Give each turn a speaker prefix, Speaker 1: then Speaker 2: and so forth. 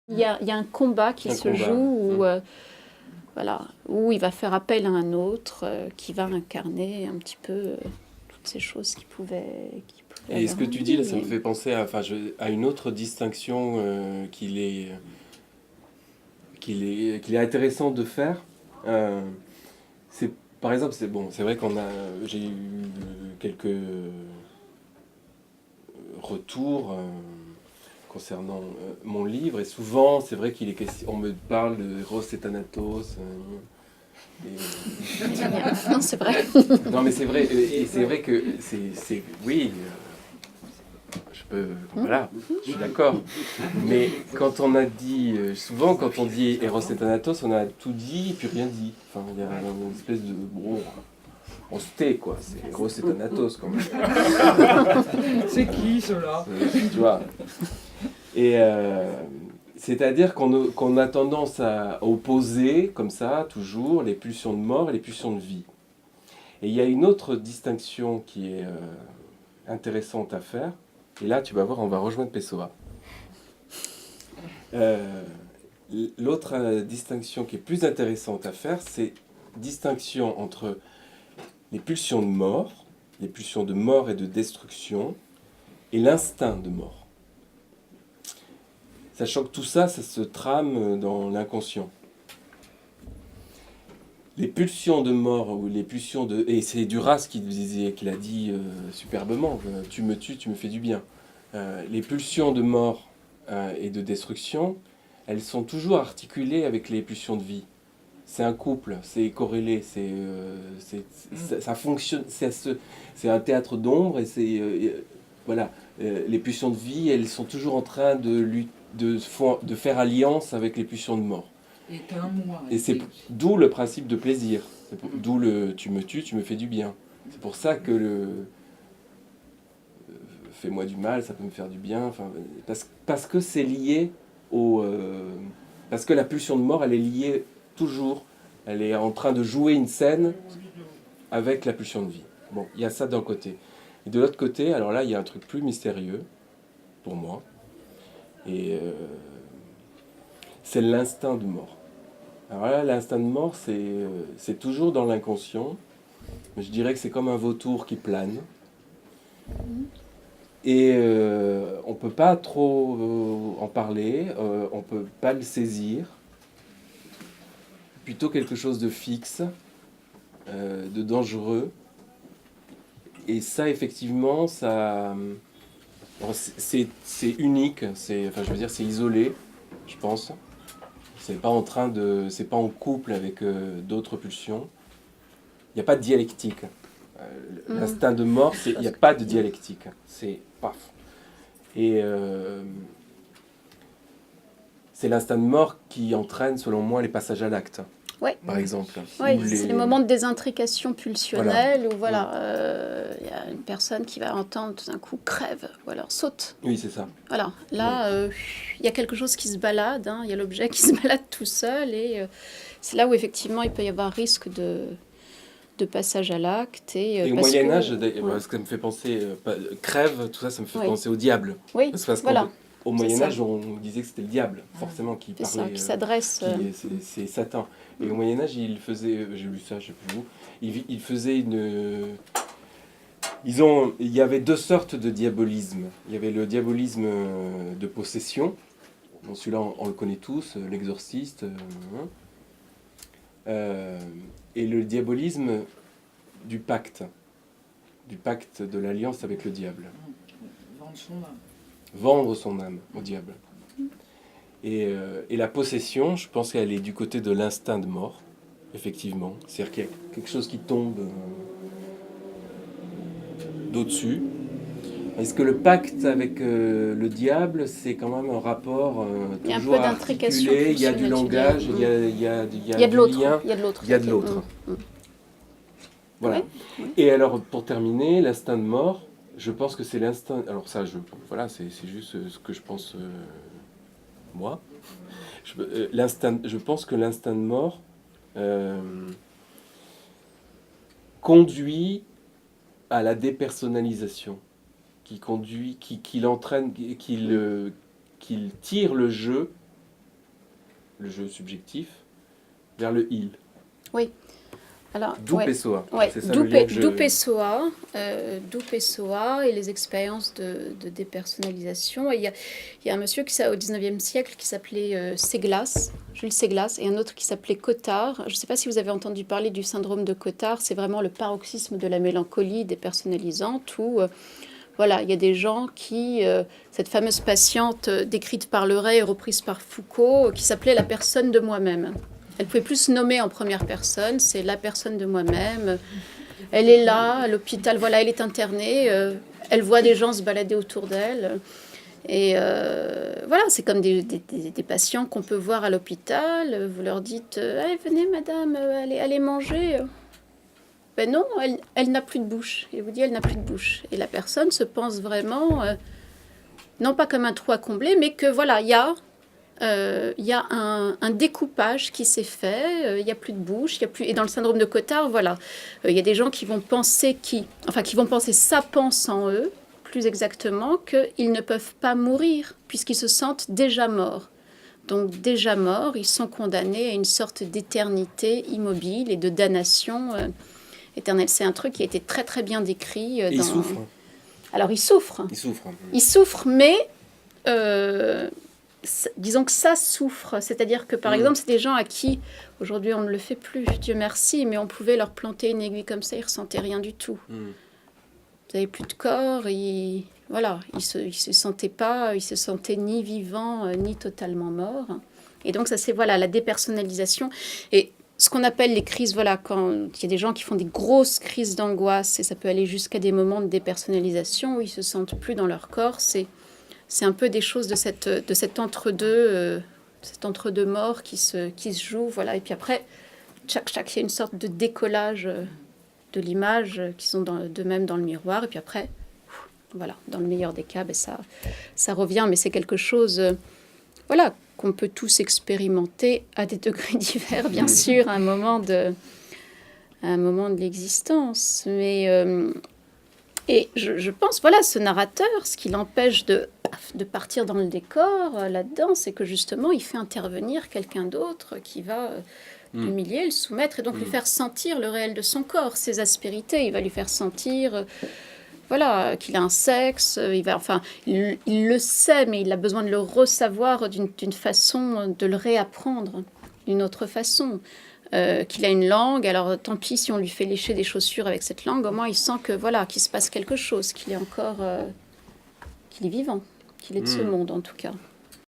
Speaker 1: Il y a un combat qui se joue où, voilà, où il va faire appel à un autre qui va incarner un petit peu toutes ces choses qui pouvaient
Speaker 2: Et ce
Speaker 1: avoir
Speaker 2: que
Speaker 1: en
Speaker 2: tu
Speaker 1: lui.
Speaker 2: dis là, ça me fait penser à une autre distinction qu'il est intéressant de faire. C'est par exemple, c'est vrai j'ai eu quelques retours concernant mon livre, et souvent c'est vrai on me parle de Eros et Thanatos.
Speaker 1: Non, c'est vrai.
Speaker 2: Non, mais c'est vrai, et c'est vrai que oui, voilà, je suis d'accord. Mais quand on a dit, souvent quand on dit Eros et Thanatos, on a tout dit et puis rien dit. Enfin, il y a une espèce de, bon, on se tait quoi, c'est Eros et Thanatos quand même.
Speaker 3: C'est qui ceux-là?
Speaker 2: Tu vois. Et c'est-à-dire qu'on a tendance à opposer, comme ça, toujours, les pulsions de mort et les pulsions de vie. Et il y a une autre distinction qui est intéressante à faire. Et là, tu vas voir, on va rejoindre Pessoa. L'autre distinction qui est plus intéressante à faire, c'est distinction entre les pulsions de mort et de destruction, et l'instinct de mort. Sachant que tout ça, ça se trame dans l'inconscient. Les pulsions de mort ou les pulsions de... Et c'est Duras qui l'a dit superbement, tu me tues, tu me fais du bien. Les pulsions de mort et de destruction, elles sont toujours articulées avec les pulsions de vie. C'est un couple, c'est corrélé, ça fonctionne, c'est un théâtre d'ombre, et voilà, les pulsions de vie, elles sont toujours en train de faire alliance avec les pulsions de mort. Et c'est d'où le principe de plaisir. D'où le tu me tues, tu me fais du bien. C'est pour ça que fais-moi du mal, ça peut me faire du bien. Enfin, parce que c'est lié parce que la pulsion de mort, elle est liée toujours. Elle est en train de jouer une scène avec la pulsion de vie. Bon, il y a ça d'un côté. Et de l'autre côté, alors là, il y a un truc plus mystérieux, pour moi. Et c'est l'instinct de mort. Alors là, l'instinct de mort, c'est toujours dans l'inconscient. Mais je dirais que c'est comme un vautour qui plane. Et on ne peut pas trop en parler, on ne peut pas le saisir. Plutôt quelque chose de fixe, de dangereux. Et ça, effectivement, c'est unique, c'est isolé, je pense. C'est pas en couple avec d'autres pulsions. Il n'y a pas de dialectique. L'instinct de mort, il n'y a pas de dialectique. C'est paf. Et c'est l'instinct de mort qui entraîne, selon moi, les passages à l'acte.
Speaker 1: Oui.
Speaker 2: Par exemple.
Speaker 1: Oui, c'est les moments de désintrication pulsionnelle où voilà, y a une personne qui va entendre tout d'un coup crève ou alors saute.
Speaker 2: Oui, c'est ça.
Speaker 1: Voilà, là, il y a quelque chose qui se balade, il y a l'objet qui se balade tout seul et c'est là où effectivement il peut y avoir risque de passage à l'acte.
Speaker 2: Et au Moyen-Âge, ce que me fait penser, crève, tout ça, ça me fait penser au diable.
Speaker 1: Oui,
Speaker 2: parce
Speaker 1: voilà.
Speaker 2: Au Moyen-Âge, on disait que c'était le diable, forcément, qui
Speaker 1: C'est
Speaker 2: parlait.
Speaker 1: ça, qui s'adresse.
Speaker 2: C'est Satan. Et au Moyen-Âge, il faisait, j'ai lu ça, je sais plus où, il faisait une. Il y avait deux sortes de diabolisme. Il y avait le diabolisme de possession. Bon, celui-là, on le connaît tous, l'exorciste. Et le diabolisme du pacte de l'alliance avec le diable. Vendre son âme au diable. Et la possession, je pense qu'elle est du côté de l'instinct de mort, effectivement. C'est-à-dire qu'il y a quelque chose qui tombe d'au-dessus. Est-ce que le pacte avec le diable, c'est quand même un rapport toujours articulé, il y a du langage, il y a du lien, il y a de l'autre. Voilà. Oui. Et alors, pour terminer, l'instinct de mort, je pense que c'est l'instinct... Alors ça, voilà, c'est juste ce que je pense, moi. Je pense que l'instinct de mort conduit à la dépersonnalisation, qu'il entraîne, qu'il tire le jeu le je subjectif, vers le il.
Speaker 1: Alors,
Speaker 2: D'où
Speaker 1: ouais.
Speaker 2: Pessoa.
Speaker 1: Ouais,
Speaker 2: C'est ça le lien que
Speaker 1: d'où Pessoa, et les expériences de dépersonnalisation. Et il y a un monsieur au 19e siècle qui s'appelait Séglas, Jules Séglas, et un autre qui s'appelait Cottard. Je ne sais pas si vous avez entendu parler du syndrome de Cottard, c'est vraiment le paroxysme de la mélancolie dépersonnalisante où voilà, il y a des gens qui, cette fameuse patiente décrite par Le Ray et reprise par Foucault, qui s'appelait la personne de moi-même. Elle pouvait plus se nommer en première personne, c'est la personne de moi-même. Elle est là, à l'hôpital, voilà, elle est internée, elle voit des gens se balader autour d'elle. Et voilà, c'est comme des patients qu'on peut voir à l'hôpital. Vous leur dites hey, venez madame, allez manger. Ben non, elle n'a plus de bouche. Et vous dit elle n'a plus de bouche. Et la personne se pense vraiment, non pas comme un trou à combler, mais que voilà, il y a un découpage qui s'est fait, il n'y a plus de bouche, il y a plus... Et dans le syndrome de Cotard, voilà, il y a des gens qui vont penser, ça pense en eux, plus exactement, qu'ils ne peuvent pas mourir, puisqu'ils se sentent déjà morts. Donc déjà morts, ils sont condamnés à une sorte d'éternité immobile et de damnation éternelle. C'est un truc qui a été très très bien décrit.
Speaker 2: Et il souffre.
Speaker 1: Alors il souffre.
Speaker 2: Il souffre.
Speaker 1: Il souffre, mais... disons que ça souffre, c'est-à-dire que par exemple c'est des gens à qui aujourd'hui on ne le fait plus, Dieu merci, mais on pouvait leur planter une aiguille comme ça, ils ressentaient rien du tout. Ils n'avaient plus de corps, ils se sentaient pas, ils se sentaient ni vivants ni totalement morts. Et donc ça c'est voilà la dépersonnalisation et ce qu'on appelle les crises, voilà, quand il y a des gens qui font des grosses crises d'angoisse et ça peut aller jusqu'à des moments de dépersonnalisation où ils se sentent plus dans leur corps, c'est un peu des choses de cet entre-deux, cet entre-deux mort qui se joue, voilà. Et puis après, chaque, il y a une sorte de décollage de l'image qui sont d'eux-mêmes dans le miroir. Et puis après, voilà, dans le meilleur des cas, ben ça revient, mais c'est quelque chose, voilà, qu'on peut tous expérimenter à des degrés divers, bien sûr, à un moment de l'existence. Mais et je pense, voilà, ce narrateur, ce qui l'empêche de partir dans le décor là-dedans, c'est que justement, il fait intervenir quelqu'un d'autre qui va l'humilier, le soumettre et donc lui faire sentir le réel de son corps, ses aspérités. Il va lui faire sentir, voilà, qu'il a un sexe. Il le sait, mais il a besoin de le ressavoir d'une façon, de le réapprendre d'une autre façon. Qu'il a une langue, alors tant pis si on lui fait lécher des chaussures avec cette langue, au moins il sent que voilà, qu'il se passe quelque chose, qu'il est encore, qu'il est vivant, qu'il est de ce monde en tout cas.